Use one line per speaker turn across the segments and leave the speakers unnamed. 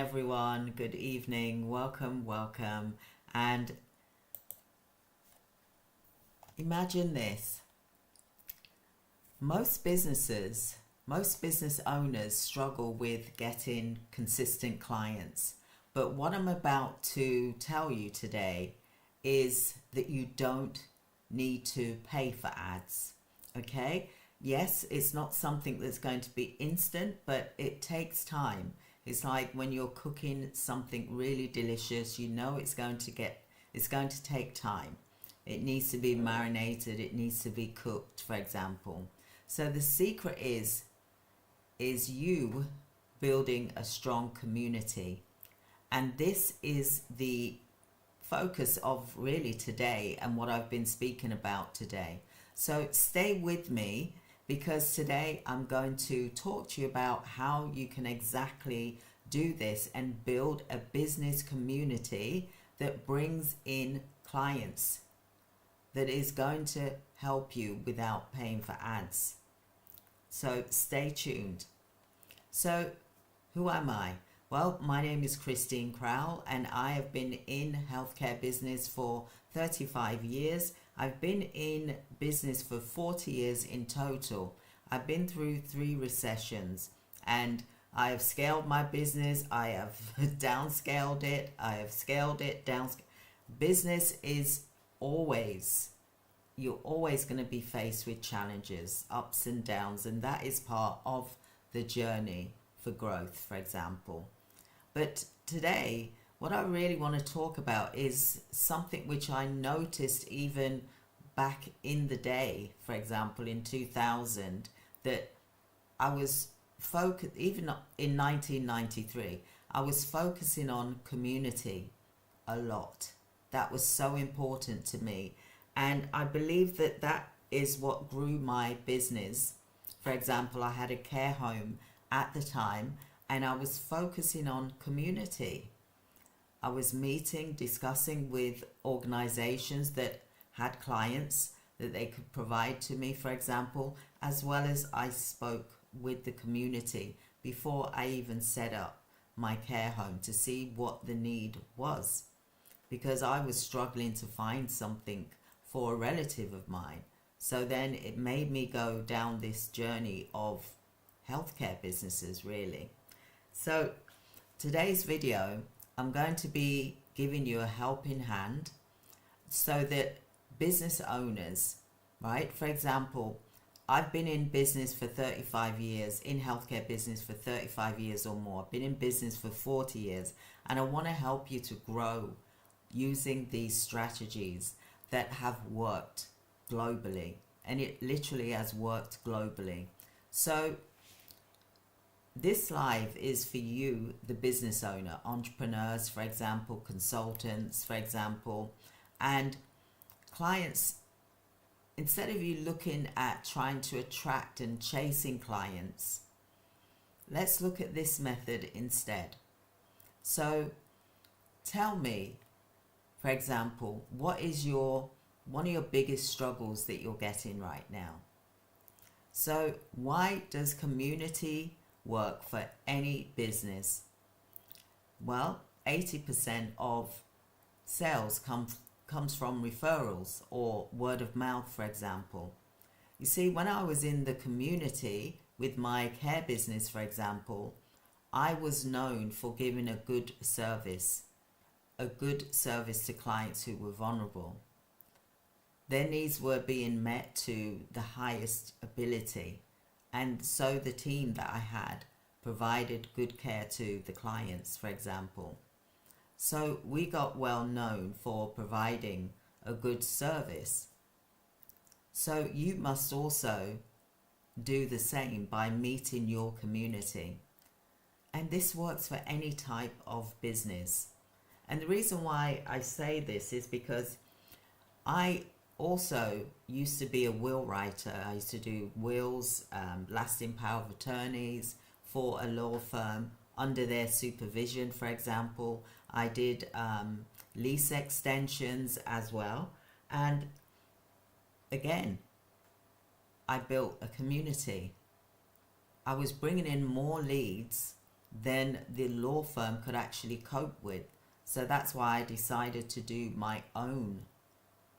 everyone. Good evening. Welcome. And imagine this. Most business owners struggle with getting consistent clients. But what I'm about to tell you today is that you don't need to pay for ads. Okay? Yes, it's not something that's going to be instant, but it takes time. It's like when you're cooking something really delicious, you know it's going to take time. It needs to be marinated, it needs to be cooked, for example. So the secret is you building a strong community. And this is the focus of really today and what I've been speaking about today. So stay with me, because today I'm going to talk to you about how you can exactly do this and build a business community that brings in clients, that is going to help you without paying for ads. So stay tuned. So who am I? Well, my name is Christine Crowell, and I have been in healthcare business for 35 years. I've been in business for 40 years in total. I've been through 3 recessions, and I have scaled my business. I have downscaled it. I have scaled it, Business is you're always going to be faced with challenges, ups and downs, and that is part of the journey for growth, for example. But today, what I really want to talk about is something which I noticed even back in the day, for example, in 2000, that I was focused, even in 1993, I was focusing on community a lot. That was so important to me. And I believe that that is what grew my business. For example, I had a care home at the time, and I was focusing on community. I was discussing with organizations that had clients that they could provide to me, for example, as well as I spoke with the community before I even set up my care home to see what the need was, because I was struggling to find something for a relative of mine. So then it made me go down this journey of healthcare businesses, really. So today's video, I'm going to be giving you a helping hand so that business owners, right? For example, I've been in business for 35 years, in healthcare business for 35 years or more. I've been in business for 40 years, and I want to help you to grow using these strategies that have worked globally. And it literally has worked globally. So this live is for you, the business owner, entrepreneurs, for example, consultants, for example, and clients. Instead of you looking at trying to attract and chasing clients, let's look at this method instead. So tell me, for example, what is one of your biggest struggles that you're getting right now? So why does community work for any business? Well, 80% of sales comes from referrals or word of mouth, for example. You see, when I was in the community with my care business, for example, I was known for giving a good service to clients who were vulnerable. Their needs were being met to the highest ability, and so the team that I had provided good care to the clients, for example. So we got well known for providing a good service. So you must also do the same by meeting your community. And this works for any type of business. And the reason why I say this is because I also used to be a will writer. I used to do wills, lasting power of attorneys for a law firm under their supervision, for example. I did lease extensions as well. And again, I built a community. I was bringing in more leads than the law firm could actually cope with. So that's why I decided to do my own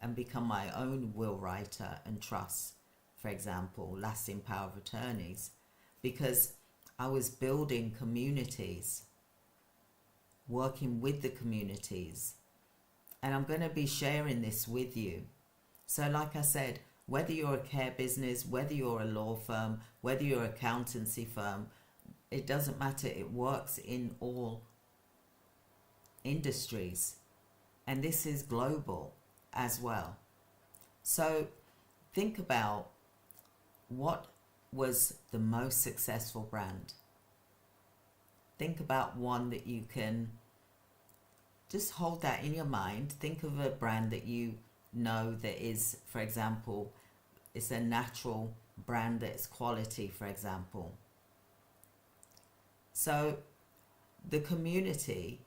and become my own will writer and trust, for example, lasting power of attorneys, because I was building communities, working with the communities, and I'm going to be sharing this with you. So like I said, whether you're a care business, whether you're a law firm, whether you're an accountancy firm, it doesn't matter. It works in all industries, and this is global as well. So think about what was the most successful brand. Think about one that you can just hold that in your mind. Think of a brand that you know that is, for example, it's a natural brand that's quality, for example. So the community,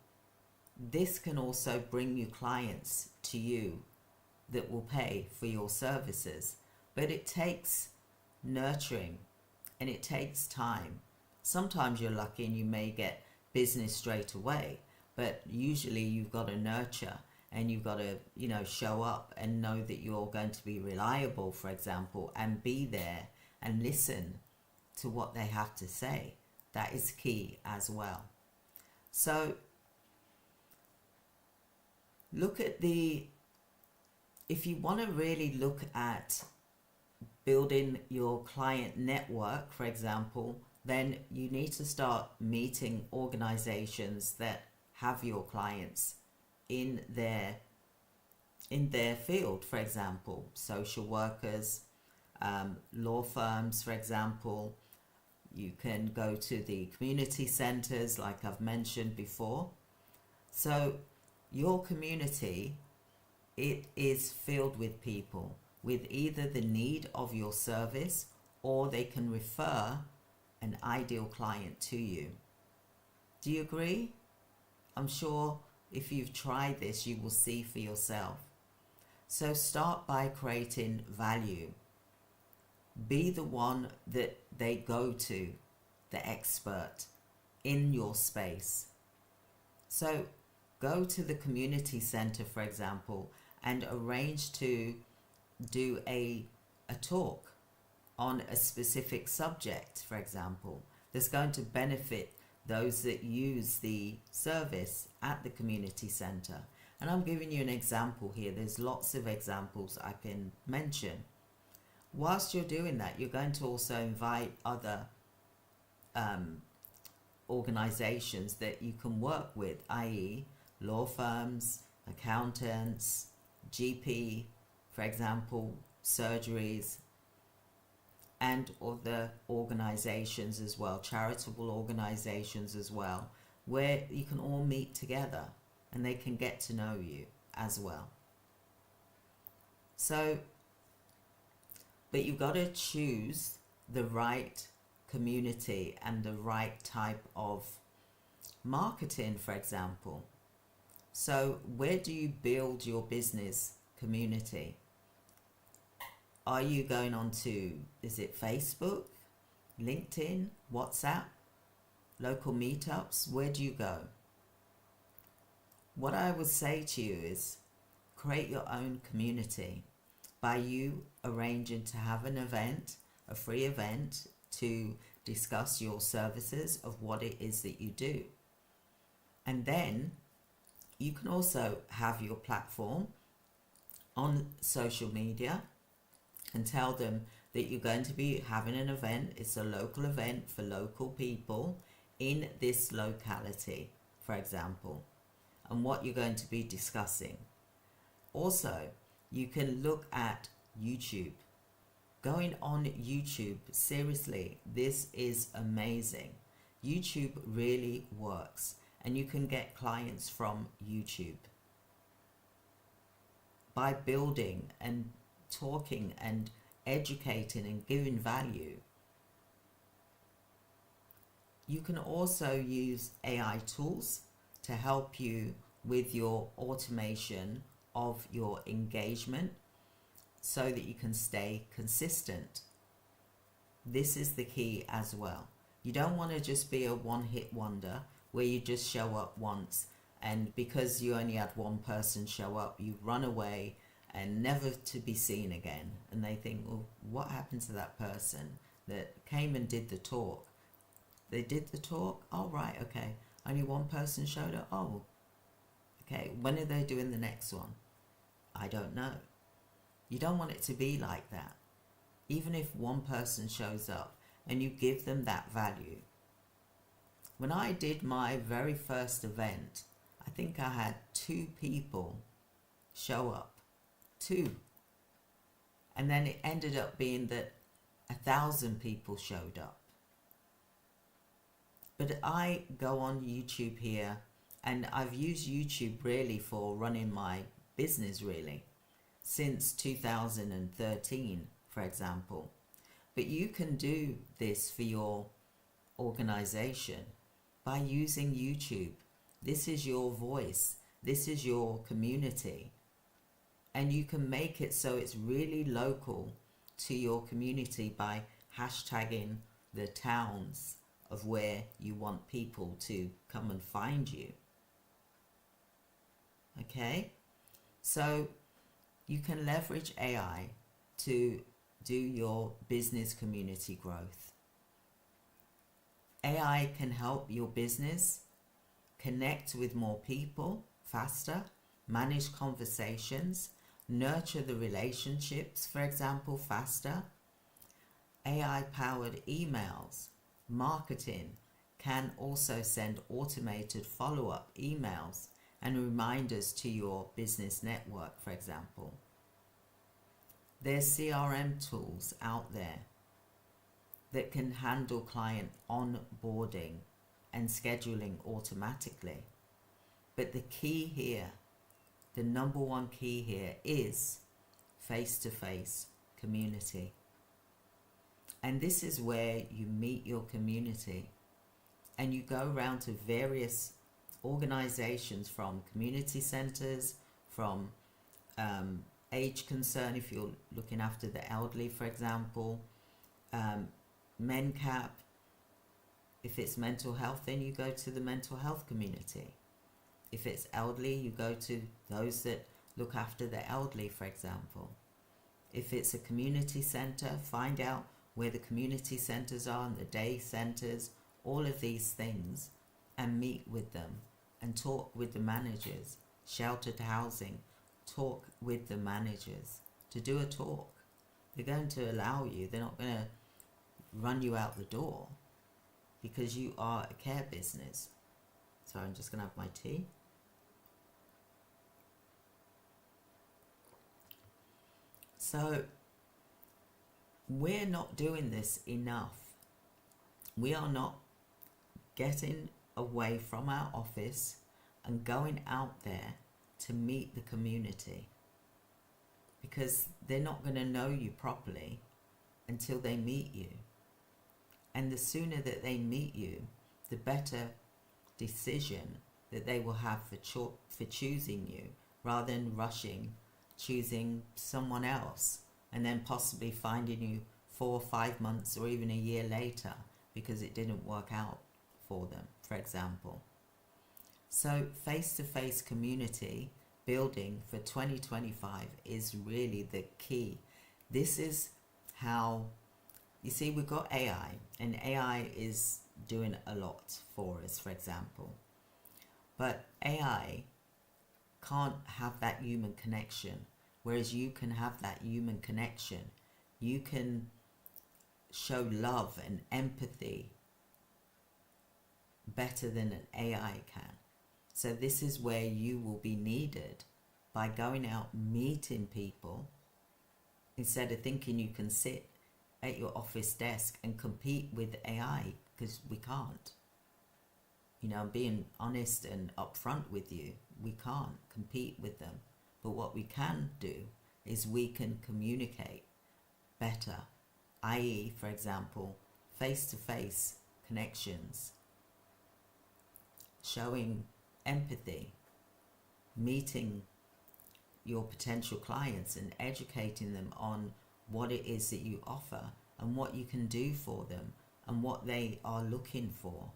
this can also bring you clients to you that will pay for your services, but it takes nurturing and it takes time. Sometimes you're lucky and you may get business straight away, but usually you've got to nurture and you've got to, show up and know that you're going to be reliable, for example, and be there and listen to what they have to say. That is key as well. So look at if you want to really look at building your client network, for example, then you need to start meeting organizations that have your clients in their field, for example, social workers, law firms, for example. You can go to the community centers, like I've mentioned before. So your community, it is filled with people with either the need of your service, or they can refer an ideal client to you. Do you agree? I'm sure if you've tried this, you will see for yourself. So start by creating value. Be the one that they go to, the expert in your space. So go to the community center, for example, and arrange to do a talk on a specific subject, for example, that's going to benefit those that use the service at the community center. And I'm giving you an example here. There's lots of examples I can mention. Whilst you're doing that, you're going to also invite other organizations that you can work with, i.e. law firms, accountants, GP, for example, surgeries, and other organizations as well, charitable organizations as well, where you can all meet together and they can get to know you as well. So, but you've got to choose the right community and the right type of marketing, for example. So where do you build your business community? Are you going on to, is it Facebook, LinkedIn, WhatsApp, local meetups? Where do you go? What I would say to you is create your own community by you arranging to have an event, a free event, to discuss your services of what it is that you do. And then you can also have your platform on social media and tell them that you're going to be having an event. It's a local event for local people in this locality, for example, and what you're going to be discussing. Also, you can look at YouTube. Going on YouTube, seriously, this is amazing. YouTube really works, and you can get clients from YouTube by building and talking and educating and giving value. You can also use AI tools to help you with your automation of your engagement so that you can stay consistent. This is the key as well. You don't want to just be a one-hit wonder where you just show up once, and because you only had one person show up, you run away and never to be seen again. And they think, well, what happened to that person that came and did the talk? They did the talk? Oh, right, okay. Only one person showed up? Oh, okay. When are they doing the next one? I don't know. You don't want it to be like that. Even if one person shows up and you give them that value. When I did my very first event, I think I had 2 people show up. 2. And then it ended up being that 1,000 people showed up. But I go on YouTube here, and I've used YouTube really for running my business really since 2013, for example. But you can do this for your organization by using YouTube. This is your voice. This is your community. And you can make it so it's really local to your community by hashtagging the towns of where you want people to come and find you. Okay? So you can leverage AI to do your business community growth. AI can help your business connect with more people faster, manage conversations, nurture the relationships, for example, faster. AI-powered emails, marketing can also send automated follow-up emails and reminders to your business network, for example. There's CRM tools out there that can handle client onboarding and scheduling automatically. But the key here, the number one key here is face-to-face community. And this is where you meet your community and you go around to various organizations, from community centers, from age concern, if you're looking after the elderly, for example, MenCap. If it's mental health, then you go to the mental health community. If it's elderly, you go to those that look after the elderly, for example. If it's a community center, find out where the community centers are and the day centers, all of these things, and meet with them and talk with the managers. Sheltered housing, talk with the managers to do a talk. They're going to allow you. They're not going to run you out the door because you are a care business. So I'm just going to have my tea. So we're not doing this enough. We are not getting away from our office and going out there to meet the community, because they're not going to know you properly until they meet you. And the sooner that they meet you, the better decision that they will have for choosing you, rather than rushing, choosing someone else, and then possibly finding you 4 or 5 months or even a year later because it didn't work out for them, for example. So face-to-face community building for 2025 is really the key. This is how, you see, we've got AI, and AI is doing a lot for us, for example. But AI can't have that human connection, whereas you can have that human connection. You can show love and empathy better than an AI can. So this is where you will be needed, by going out meeting people instead of thinking you can sit at your office desk and compete with AI, because we can't. You know, I'm being honest and upfront with you. We can't compete with them. But what we can do is we can communicate better, i.e., for example, face-to-face connections, showing empathy, meeting your potential clients and educating them on what it is that you offer and what you can do for them and what they are looking for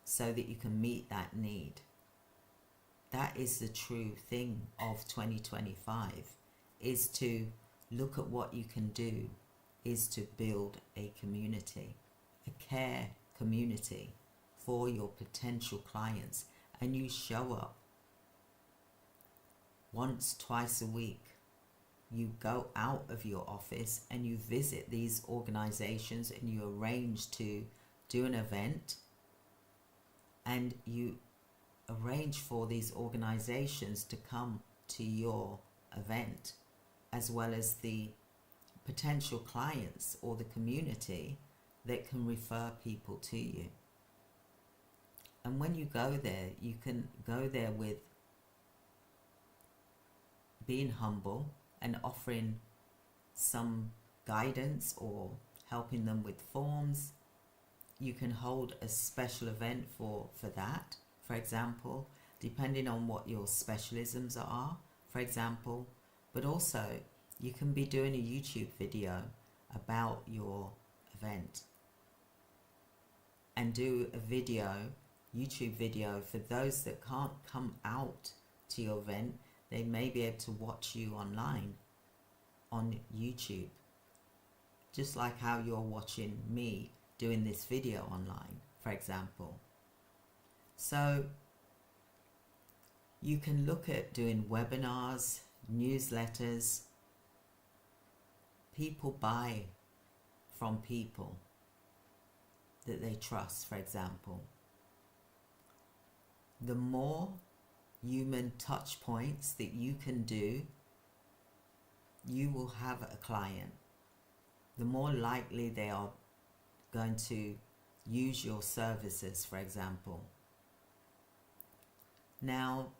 so that you can meet that need. That is the true thing of 2025, is to look at what you can do, is to build a community, a care community for your potential clients, and you show up once, twice a week. You go out of your office and you visit these organizations and you arrange to do an event, and you arrange for these organizations to come to your event, as well as the potential clients or the community that can refer people to you. And when you go there, you can go there with being humble and offering some guidance or helping them with forms. You can hold a special event for that, for example, depending on what your specialisms are, for example. But also, you can be doing a YouTube video about your event and do a YouTube video for those that can't come out to your event. They may be able to watch you online on YouTube, just like how you're watching me doing this video online, for example. So you can look at doing webinars, newsletters. People buy from people that they trust, for example. The more human touch points that you can do, you will have a client. The more likely they are going to use your services, for example. Now,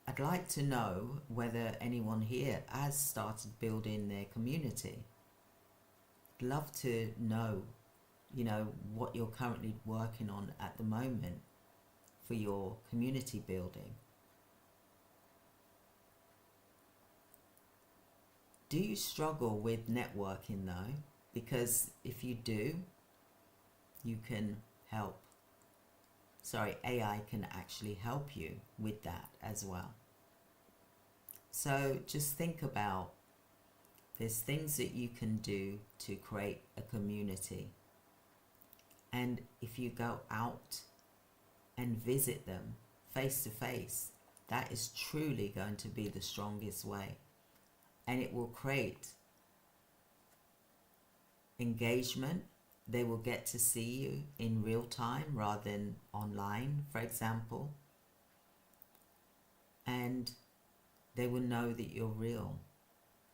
I'd like to know whether anyone here has started building their community. I'd love to know, what you're currently working on at the moment for your community building. Do you struggle with networking though? Because if you do, you can help. AI can actually help you with that as well. So just think about, there's things that you can do to create a community. And if you go out and visit them face to face, that is truly going to be the strongest way. And it will create engagement. They will get to see you in real time rather than online, for example. And they will know that you're real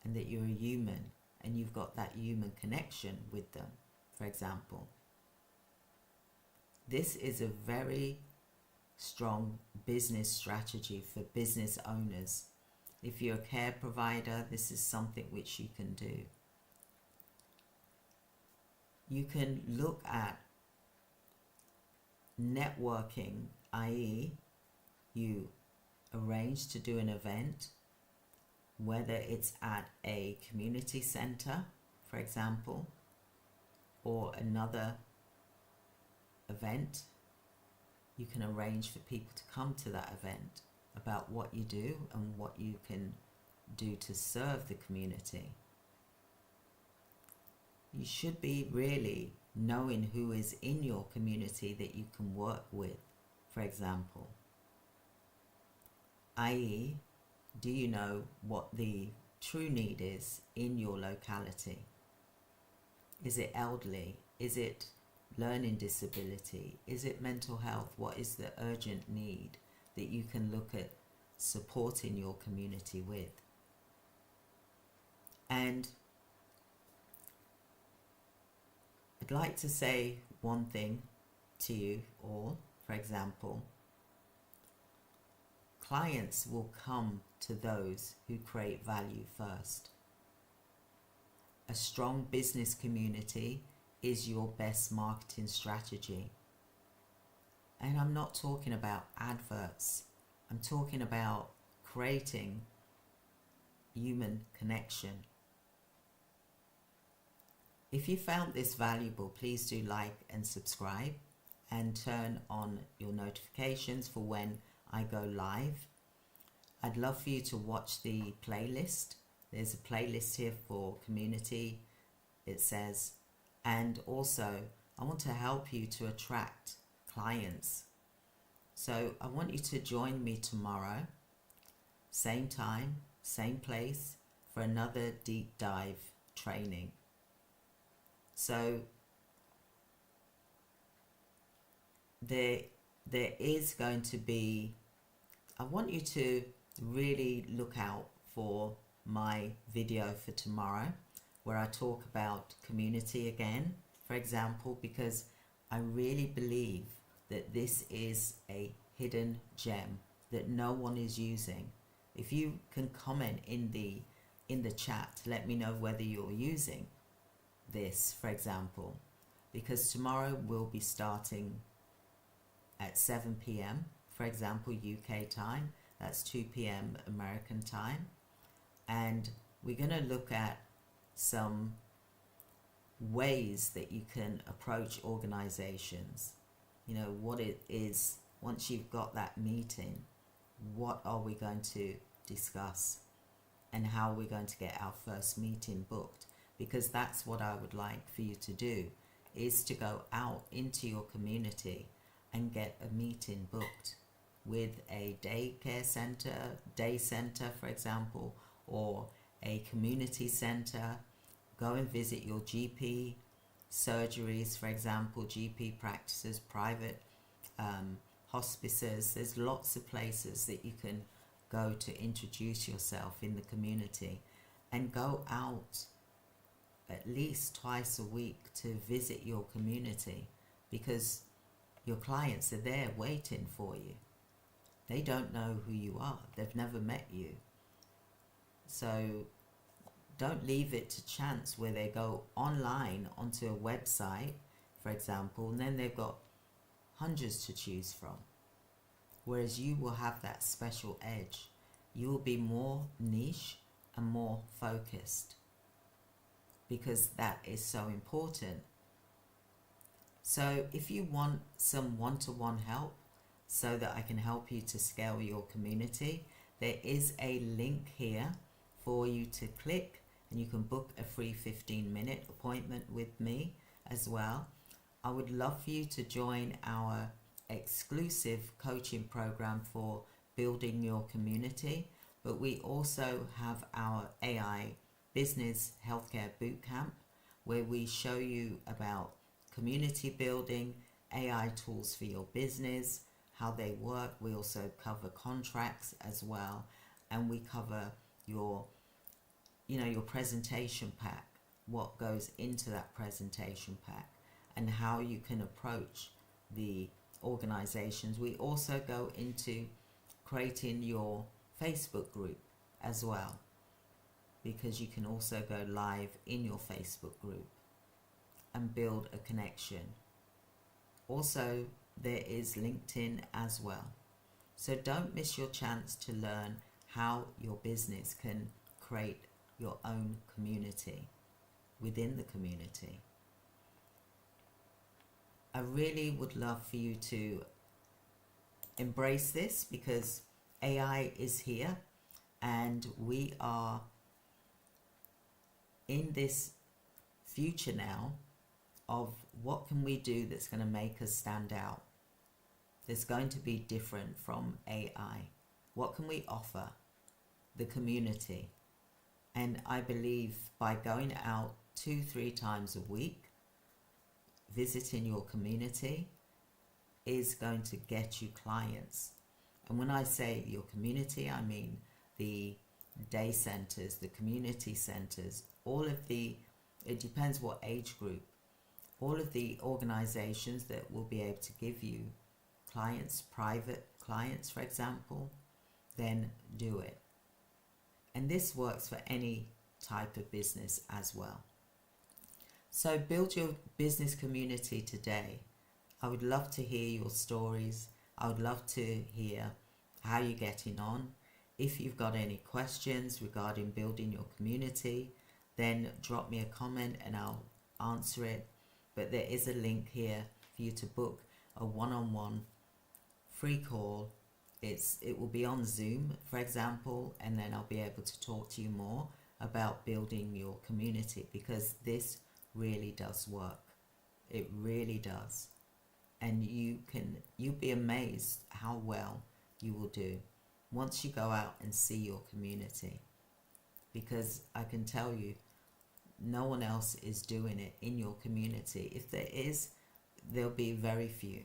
and that you're a human and you've got that human connection with them, for example. This is a very strong business strategy for business owners. If you're a care provider, this is something which you can do. You can look at networking, i.e., you arrange to do an event, whether it's at a community center, for example, or another event. You can arrange for people to come to that event about what you do and what you can do to serve the community. You should be really knowing who is in your community that you can work with, for example. i.e., do you know what the true need is in your locality? Is it elderly? Is it learning disability? Is it mental health? What is the urgent need that you can look at supporting your community with? And I'd like to say one thing to you all. For example, clients will come to those who create value first. A strong business community is your best marketing strategy. And I'm not talking about adverts. I'm talking about creating human connection. If you found this valuable, please do like and subscribe and turn on your notifications for when I go live. I'd love for you to watch the playlist. There's a playlist here for community, it says, and also I want to help you to attract clients. So I want you to join me tomorrow, same time, same place, for another deep dive training. So there is going to be, I want you to really look out for my video for tomorrow, where I talk about community again, for example, because I really believe that this is a hidden gem that no one is using. If you can comment in the chat, let me know whether you're using this, for example, because tomorrow we'll be starting at 7 p.m. for example, UK time. That's 2 p.m. American time, and we're going to look at some ways that you can approach organizations. You know, what it is, once you've got that meeting, what are we going to discuss and how we're going to get our first meeting booked, because that's what I would like for you to do, is to go out into your community and get a meeting booked with a daycare center, day center, for example, or a community center. Go and visit your GP surgeries, for example, GP practices, private hospices. There's lots of places that you can go to introduce yourself in the community, and go out at least twice a week to visit your community, because your clients are there waiting for you. They don't know who you are. They've never met you. So don't leave it to chance where they go online onto a website, for example, and then they've got hundreds to choose from. Whereas you will have that special edge. You will be more niche and more focused, because that is so important. So if you want some one-to-one help so that I can help you to scale your community, there is a link here for you to click, and you can book a free 15-minute appointment with me as well. I would love for you to join our exclusive coaching program for building your community, but we also have our AI Business Healthcare Bootcamp, where we show you about community building, AI tools for your business, how they work. We also cover contracts as well, and we cover your presentation pack, what goes into that presentation pack, and how you can approach the organizations. We also go into creating your Facebook group as well, because you can also go live in your Facebook group and build a connection. Also, there is LinkedIn as well. So don't miss your chance to learn how your business can create your own community within the community. I really would love for you to embrace this, because AI is here, and we are in this future now of what can we do that's going to make us stand out. There's going to be different from AI. What can we offer the community? And I believe by going out 2-3 times a week, visiting your community is going to get you clients. And when I say your community, I mean the day centers, the community centers, it depends what age group, all of the organizations that will be able to give you clients, private clients, for example, then do it. And this works for any type of business as well. So build your business community today. I would love to hear your stories. I would love to hear how you're getting on. If you've got any questions regarding building your community, then drop me a comment and I'll answer it. But there is a link here for you to book a one-on-one free call. It will be on Zoom, for example, and then I'll be able to talk to you more about building your community, because this really does work. It really does. And you'll be amazed how well you will do once you go out and see your community, because I can tell you no one else is doing it in your community. If there is, there'll be very few.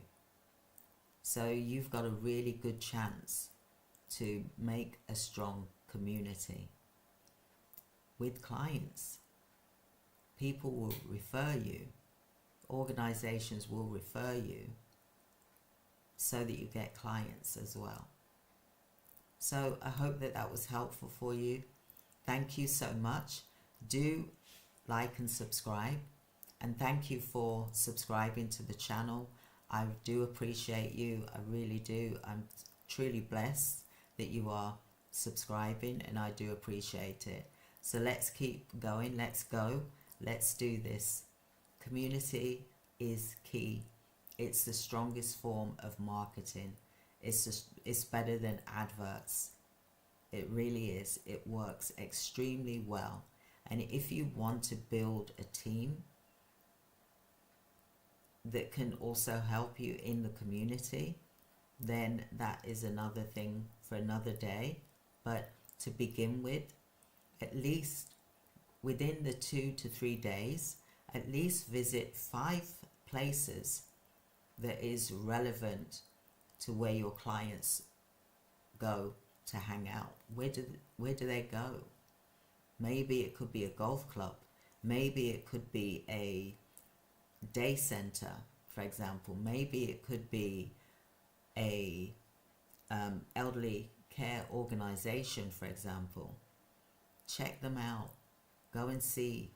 So you've got a really good chance to make a strong community with clients. People will refer you, organizations will refer you, so that you get clients as well. So I hope that that was helpful for you. Thank you so much. Do like and subscribe, and thank you for subscribing to the channel. I do appreciate you, I really do. I'm truly blessed that you are subscribing, and I do appreciate it. So let's keep going, let's go, let's do this. Community is key. It's the strongest form of marketing. It's better than adverts. It really is. It works extremely well. And if you want to build a team that can also help you in the community, then that is another thing for another day. But to begin with, at least within the 2 to 3 days, at least visit 5 places that is relevant to where your clients go to hang out. Where do they go? Maybe it could be a golf club. Maybe it could be a day center, for example. Maybe it could be a elderly care organization, for example. Check them out. Go and see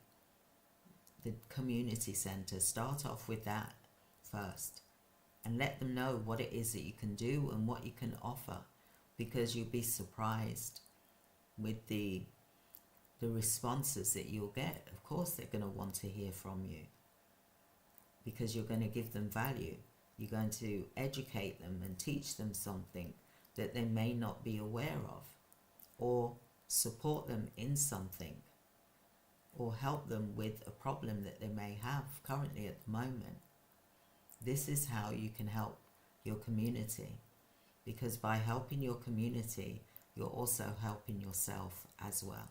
the community center. Start off with that first, and let them know what it is that you can do and what you can offer, because you'll be surprised with the responses that you'll get. Of course they're going to want to hear from you, because you're going to give them value. You're going to educate them and teach them something that they may not be aware of, or support them in something, or help them with a problem that they may have currently at the moment. This is how you can help your community, because by helping your community, you're also helping yourself as well.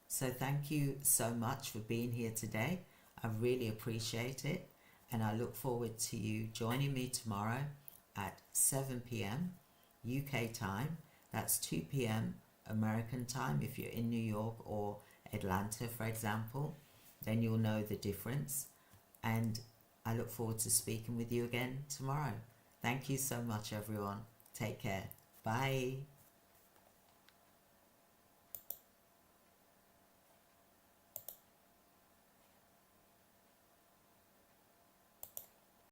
So thank you so much for being here today. I really appreciate it, and I look forward to you joining me tomorrow at 7 p.m. UK time. That's 2 p.m. American time. If you're in New York or Atlanta, for example, then you'll know the difference. And I look forward to speaking with you again tomorrow. Thank you so much, everyone. Take care. Bye.